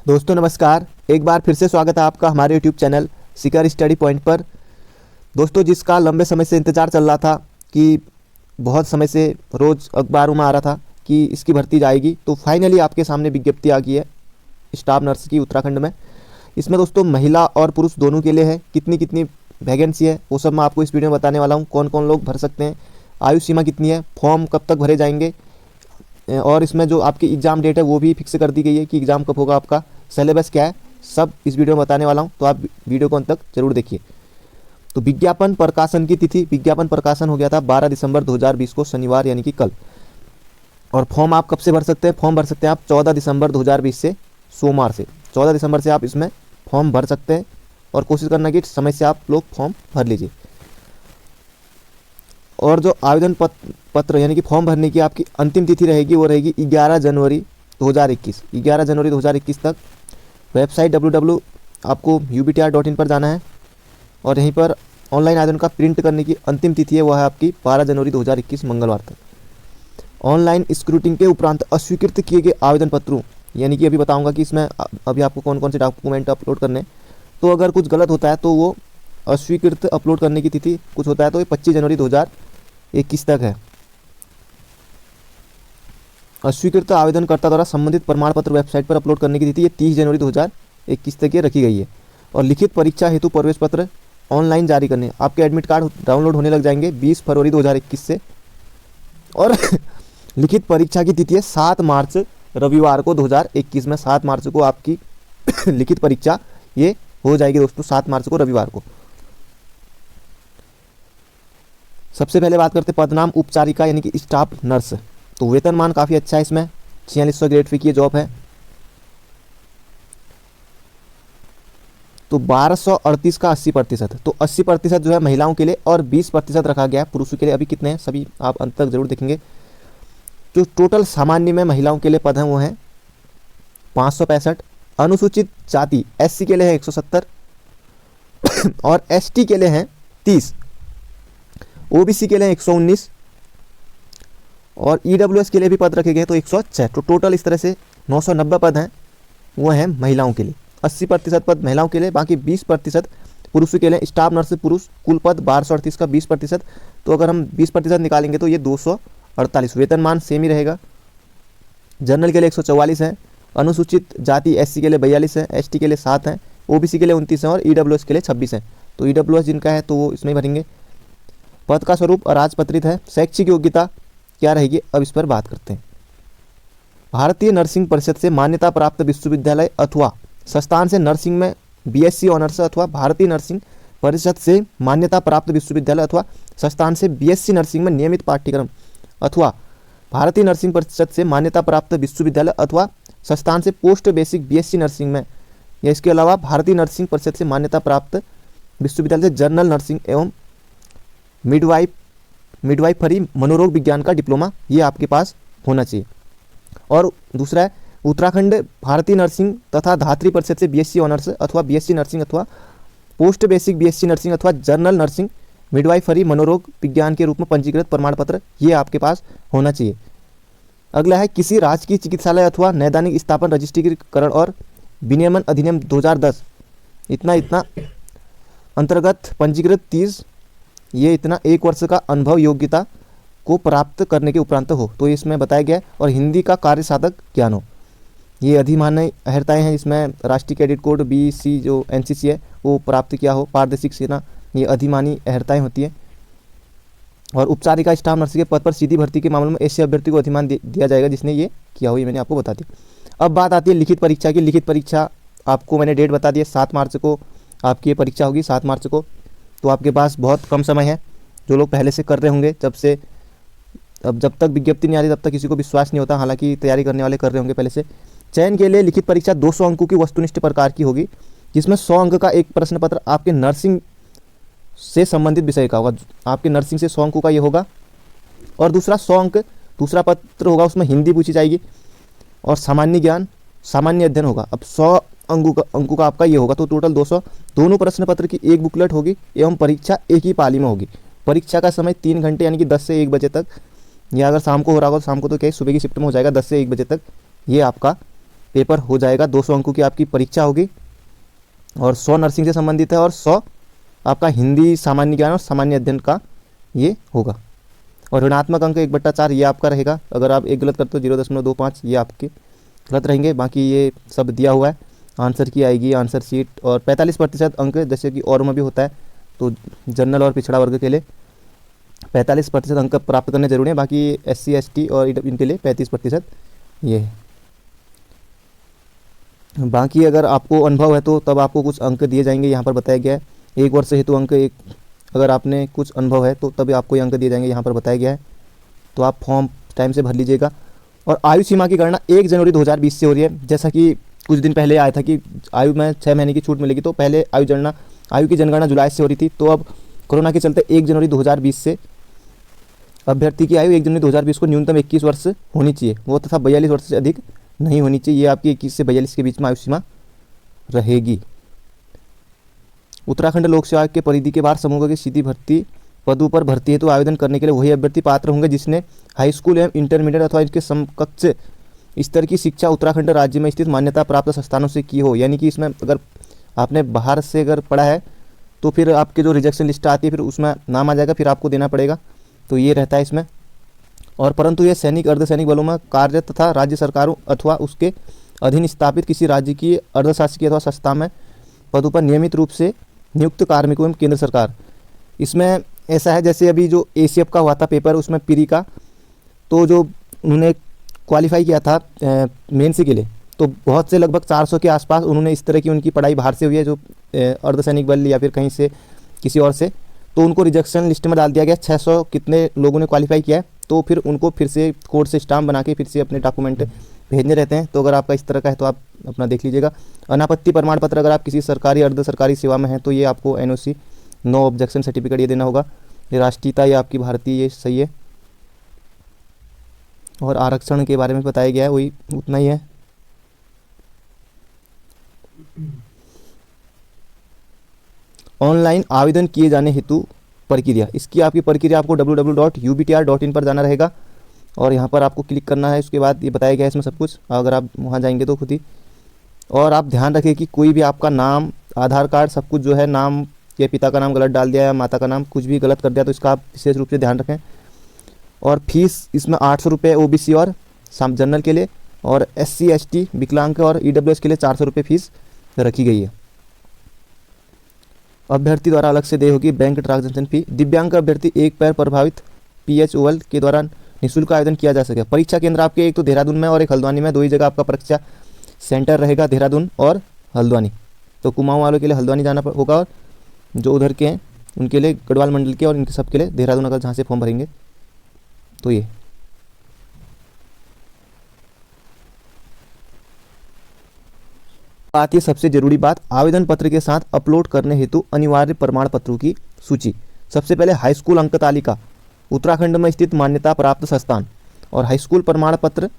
दोस्तों नमस्कार, एक बार फिर से स्वागत है आपका हमारे यूट्यूब चैनल शिखर स्टडी पॉइंट पर। दोस्तों जिसका लंबे समय से इंतज़ार चल रहा था कि बहुत समय से रोज़ अखबारों में आ रहा था कि इसकी भर्ती जाएगी, तो फाइनली आपके सामने विज्ञप्ति आ गई है स्टाफ नर्स की उत्तराखंड में। इसमें दोस्तों महिला और पुरुष दोनों के लिए है। कितनी कितनी वैकेंसी है वो सब मैं आपको इस वीडियो में बताने वाला हूँ। कौन कौन लोग भर सकते हैं, आयु सीमा कितनी है, फॉर्म कब तक भरे जाएंगे, और इसमें जो आपकी एग्ज़ाम डेट है वो भी फिक्स कर दी गई है कि एग्ज़ाम कब होगा, आपका सिलेबस क्या है, सब इस वीडियो में बताने वाला हूँ। तो आप वीडियो को अंत तक जरूर देखिए। तो विज्ञापन प्रकाशन की तिथि, विज्ञापन प्रकाशन हो गया था 12 दिसंबर 2020 को, शनिवार यानी कि कल। और फॉर्म आप कब से भर सकते हैं? फॉर्म भर सकते हैं आप 14 दिसंबर 2020 से, सोमवार से 14 दिसंबर से आप इसमें फॉर्म भर सकते हैं। और कोशिश करना कि समय से आप लोग फॉर्म भर लीजिए। और जो आवेदन पत्र यानी कि फॉर्म भरने की आपकी अंतिम तिथि रहेगी वो रहेगी 11 जनवरी 2021। 11 जनवरी 2021 तक वेबसाइट www आपको ubtr.in पर जाना है। और यहीं पर ऑनलाइन आवेदन का प्रिंट करने की अंतिम तिथि है वह है आपकी 12 जनवरी 2021 मंगलवार तक। ऑनलाइन स्क्रूटिंग के उपरांत अस्वीकृत किए गए आवेदन पत्रों, यानी कि अभी बताऊंगा कि इसमें अभी आपको कौन कौन से डॉक्यूमेंट अपलोड करने हैं। तो अगर कुछ गलत होता है तो वो अस्वीकृत अपलोड करने की तिथि कुछ होता है तो ये 25 जनवरी 2021 तक है। अस्वीकृत आवेदनकर्ता द्वारा संबंधित प्रमाण पत्र वेबसाइट पर अपलोड करने की तिथि ये 30 जनवरी 2021 तक ये रखी गई है। और लिखित परीक्षा हेतु प्रवेश पत्र ऑनलाइन जारी करने, आपके एडमिट कार्ड डाउनलोड होने लग जाएंगे 20 फरवरी 2021 से। और लिखित परीक्षा की तिथि है 7 मार्च रविवार को 2021 में। 7 मार्च को आपकी लिखित परीक्षा ये हो जाएगी दोस्तों, 7 मार्च को रविवार को। सबसे पहले बात करते हैं पदनाम उपचारिका यानी कि स्टाफ नर्स। तो वेतनमान काफ़ी अच्छा है इसमें, 4600 ग्रेड फी की जॉब है। तो 1238 का 80%, तो 80% जो है महिलाओं के लिए और 20% रखा गया है पुरुषों के लिए। अभी कितने हैं सभी आप अंत तक जरूर देखेंगे। जो टोटल सामान्य में महिलाओं के लिए पद हैं वो हैं 565। अनुसूचित जाति SC के लिए है 170 और ST के लिए हैं 30, OBC के लिए 119 और EWS के लिए भी पद रखे गए तो 106। तो टोटल इस तरह से 990 पद हैं वो हैं महिलाओं के लिए। 80% पद महिलाओं के लिए, बाकी 20% पुरुषों के लिए। स्टाफ नर्स पुरुष कुल पद 1238 का 20%, तो अगर हम 20% निकालेंगे तो ये 248। वेतनमान सेम ही रहेगा। जनरल के लिए 144 है, अनुसूचित जाति SC के लिए 42 है, ST के लिए 7 हैं, OBC के लिए 29 हैं और EWS के लिए 26 हैं। तो EWS जिनका है तो वो इसमें भरेंगे। पद का स्वरूप अराजपत्रित है। शैक्षिक योग्यता क्या रहेगी, अब इस पर बात करते हैं। भारतीय नर्सिंग परिषद से मान्यता प्राप्त विश्वविद्यालय अथवा संस्थान से नर्सिंग में BSc ऑनर्स अथवा भारतीय नर्सिंग परिषद से मान्यता प्राप्त विश्वविद्यालय अथवा संस्थान से BSc नर्सिंग में नियमित पाठ्यक्रम अथवा भारतीय नर्सिंग परिषद से मान्यता प्राप्त विश्वविद्यालय अथवा संस्थान से पोस्ट बेसिक BSc नर्सिंग में, या इसके अलावा भारतीय नर्सिंग परिषद से मान्यता प्राप्त विश्वविद्यालय से जनरल नर्सिंग एवं मिडवाइफरी मनोरोग विज्ञान का डिप्लोमा ये आपके पास होना चाहिए। और दूसरा है उत्तराखंड भारतीय नर्सिंग तथा धात्री परिषद से BSc ऑनर्स अथवा BSc नर्सिंग अथवा पोस्ट बेसिक BSc नर्सिंग अथवा जनरल नर्सिंग मिडवाइफरी मनोरोग विज्ञान के रूप में पंजीकृत प्रमाण पत्र ये आपके पास होना चाहिए। अगला है किसी राजकीय चिकित्सालय अथवा नैदानिक स्थापन रजिस्ट्रीकरण और विनियमन अधिनियम 2010 इतना अंतर्गत पंजीकृत 30 ये इतना 1 वर्ष का अनुभव योग्यता को प्राप्त करने के उपरांत हो, तो इसमें बताया गया है। और हिंदी का कार्य साधक ज्ञान हो। ये अधिमान्य अर्हताएँ हैं, इसमें राष्ट्रीय क्रेडिट कोड BC जो NCC है वो प्राप्त किया हो, पारदर्शिक सेना, ये अधिमानी अर्हताएँ होती है। और उपचारिका स्टाफ नर्स के पद पर सीधी भर्ती के मामले में ऐसे अभ्यर्थी को अधिमान दिया जाएगा जिसने ये किया हो, ये मैंने आपको बता दिया। अब बात आती है लिखित परीक्षा की। लिखित परीक्षा आपको मैंने डेट बता दी है, 7 मार्च को आपकी ये परीक्षा होगी, 7 मार्च को। तो आपके पास बहुत कम समय है। जो लोग पहले से कर रहे होंगे जब तक विज्ञप्ति नहीं आ रही तब तक किसी को विश्वास नहीं होता, हालांकि तैयारी करने वाले कर रहे होंगे पहले से। चयन के लिए लिखित परीक्षा 200 अंकों की वस्तुनिष्ठ प्रकार की होगी, जिसमें 100 अंक का एक प्रश्न पत्र आपके नर्सिंग से संबंधित विषय का होगा। आपके नर्सिंग से 100 अंकों का ये होगा। और दूसरा 100 अंक दूसरा पत्र होगा, उसमें हिंदी पूछी जाएगी और सामान्य ज्ञान सामान्य अध्ययन होगा। अब 100 अंकों का आपका ये होगा, तो टोटल 200। दोनों प्रश्न पत्र की एक बुकलेट होगी एवं परीक्षा एक ही पाली में होगी। परीक्षा का समय 3 घंटे यानी कि 10 से 1 बजे तक, या अगर शाम को हो रहा होगा तो शाम को तो क्या सुबह की शिफ्ट में हो जाएगा 10 से 1 बजे तक ये आपका पेपर हो जाएगा। 200 अंकों की आपकी परीक्षा होगी और 100 नर्सिंग से संबंधित है और 100 आपका हिंदी, सामान्य ज्ञान और सामान्य अध्ययन का ये होगा। और ऋणात्मक अंक 1/4 ये आपका रहेगा। अगर आप एक गलत करते हो 0.25 ये आपके गलत रहेंगे। बाकी ये सब दिया हुआ है, आंसर की आएगी आंसर शीट। और 45% अंक जैसे कि और में भी होता है, तो जनरल और पिछड़ा वर्ग के लिए 45% अंक प्राप्त करने जरूरी है। बाकी SC ST और इनके लिए 35% ये है। बाकी अगर आपको अनुभव है तो तब आपको कुछ अंक दिए जाएंगे, यहाँ पर बताया गया है। 1 वर्ष हेतु अंक एक, अगर आपने कुछ अनुभव है तो तभी आपको ये अंक दिए जाएंगे, यहाँ पर बताया गया है। तो आप फॉर्म टाइम से भर लीजिएगा। और आयु सीमा की गणना 1 जनवरी 2020 से हो रही है। जैसा कि कुछ दिन पहले आया था कि आयु में 6 महीने की छूट मिलेगी, तो पहले आयु की जनगणना जुलाई से हो रही थी, तो अब कोरोना के चलते 1 जनवरी 2020 से अभ्यर्थी की आयु 1 जनवरी 2020 को न्यूनतम 21 वर्ष होनी चाहिए वो, तथा 42 वर्ष से अधिक नहीं होनी चाहिए। ये आपकी 21 से 42 के बीच में आयु सीमा रहेगी। उत्तराखंड लोक सेवा आयोग के परिधि के बाहर समूह की सीधी भर्ती पदों पर भर्ती हेतु आवेदन करने के लिए वही अभ्यर्थी पात्र होंगे जिसने हाई स्कूल एवं इंटरमीडिएट अथवा इसके समकक्ष स्तर की शिक्षा उत्तराखंड राज्य में स्थित मान्यता प्राप्त संस्थानों से की हो। यानी कि इसमें अगर आपने बाहर से अगर पढ़ा है तो फिर आपके जो रिजेक्शन लिस्ट आती है फिर उसमें नाम आ जाएगा, फिर आपको देना पड़ेगा। तो ये रहता है इसमें। और परंतु ये सैनिक, अर्धसैनिक बलों में कार्य तथा राज्य सरकारों अथवा उसके अधीन स्थापित किसी राज्य की अर्धशासकीय अथवा संस्था में पदों पर नियमित रूप से नियुक्त कार्मिकों एवं केंद्र सरकार। इसमें ऐसा है जैसे अभी जो ACF का हुआ था पेपर, उसमें प्री का, तो जो उन्होंने क्वालिफाई किया था मेंस के लिए, तो बहुत से लगभग 400 के आसपास उन्होंने इस तरह की उनकी पढ़ाई बाहर से हुई है, जो अर्धसैनिक बल या फिर कहीं से किसी और से, तो उनको रिजेक्शन लिस्ट में डाल दिया गया। 600 कितने लोगों ने क्वालिफाई किया है, तो फिर उनको फिर से कोर्ट से स्टाम्प बना के फिर से अपने डॉक्यूमेंट भेजने रहते हैं। तो अगर आपका इस तरह का है तो आप अपना देख लीजिएगा। अनापत्ति प्रमाण पत्र, अगर आप किसी सरकारी अर्ध सरकारी सेवा में हैं तो ये आपको NOC नो ऑब्जेक्शन सर्टिफिकेट ये देना होगा। ये राष्ट्रीयता, ये आपकी भारतीय, ये सही है। और आरक्षण के बारे में बताया गया है, वही उतना ही है। ऑनलाइन आवेदन किए जाने हेतु प्रक्रिया, इसकी आपकी प्रक्रिया आपको www.ubtr.in पर जाना रहेगा और यहाँ पर आपको क्लिक करना है। उसके बाद ये बताया गया है इसमें सब कुछ, अगर आप वहाँ जाएंगे तो खुद ही। और आप ध्यान रखें कि कोई भी आपका नाम, आधार कार्ड, सब कुछ जो है, नाम या पिता का नाम गलत डाल दिया या माता का नाम कुछ भी गलत कर दिया तो इसका आप विशेष रूप से ध्यान रखें। और फीस इसमें 800 रुपये OBC और जनरल के लिए, और SC ST विकलांग और EWS के लिए 400 रुपये फीस रखी गई है। अभ्यर्थी द्वारा अलग से देय होगी बैंक ट्रांजेक्शन फी। दिव्यांग अभ्यर्थी एक पैर प्रभावित PHOL के द्वारा निःशुल्क आवेदन किया जा सके। परीक्षा केंद्र आपके एक तो देहरादून में और एक हल्द्वानी में, दो ही जगह आपका परीक्षा सेंटर रहेगा, देहरादून और हल्द्वानी। तो कुमाऊं वालों के लिए हल्द्वानी जाना होगा और जो उधर के हैं उनके लिए गढ़वाल मंडल के, और इनके सब के लिए देहरादून, अगर जहाँ से फॉर्म भरेंगे तो ये। बात, ये सबसे जरूरी बात, आवेदन पत्र के साथ अपलोड करने हेतु अनिवार्य प्रमाण पत्रों की सूची। सबसे पहले हाई स्कूल अंक तालिका, उत्तराखंड में स्थित मान्यता प्राप्त संस्थान, और हाई स्कूल प्रमाण पत्र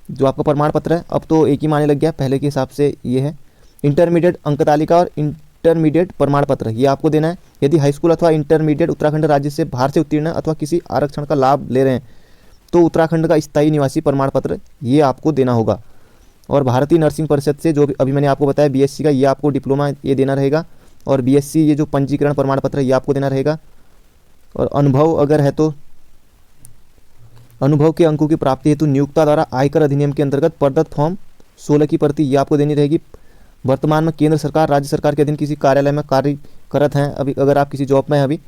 जो आपका प्रमाण पत्र है, अब तो एक ही माने लग गया, पहले के हिसाब से ये है। इंटरमीडिएट अंक तालिका और इंटरमीडिएट प्रमाण पत्र ये आपको देना है। यदि हाई स्कूल अथवा इंटरमीडिएट उत्तराखंड राज्य से बाहर से उत्तीर्ण अथवा किसी आरक्षण का लाभ ले रहे हैं तो उत्तराखंड का स्थायी निवासी प्रमाण पत्र ये आपको देना होगा। और भारतीय नर्सिंग परिषद से जो अभी मैंने आपको बताया BSc का, ये आपको डिप्लोमा ये देना रहेगा। और BSc ये जो पंजीकरण प्रमाण पत्र ये आपको देना रहेगा। और अनुभव अगर है तो अनुभव के अंकों की प्राप्ति हेतु नियोक्ता द्वारा आयकर अधिनियम के अंतर्गत प्रदत्त फॉर्म 16 की प्रति ये आपको देनी रहेगी। वर्तमान में केंद्र सरकार, राज्य सरकार के अधीन किसी कार्यालय में कार्यरत हैं अभी, अगर आप किसी जॉब में हैं अभी,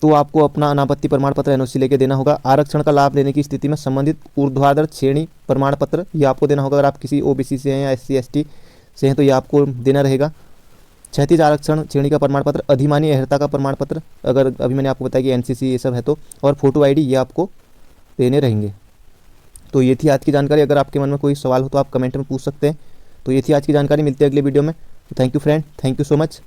तो आपको अपना अनापत्ति प्रमाण पत्र NOC लेके देना होगा। आरक्षण का लाभ लेने की स्थिति में संबंधित ऊर्ध्वाधर श्रेणी प्रमाण पत्र ये आपको देना होगा। अगर आप किसी OBC से हैं या SC ST से हैं तो ये आपको देना रहेगा। क्षैतिज आरक्षण श्रेणी का प्रमाण पत्र, अधिमानी अहर्ता का प्रमाण पत्र, अगर अभी मैंने आपको बताया कि NCC ये सब है तो, और फोटो ID ये आपको देने रहेंगे। तो ये थी आज की जानकारी। अगर आपके मन में कोई सवाल हो तो आप कमेंट में पूछ सकते हैं। तो ये थी आज की जानकारी, मिलते हैं अगले वीडियो में। Thank you friend, thank you so much.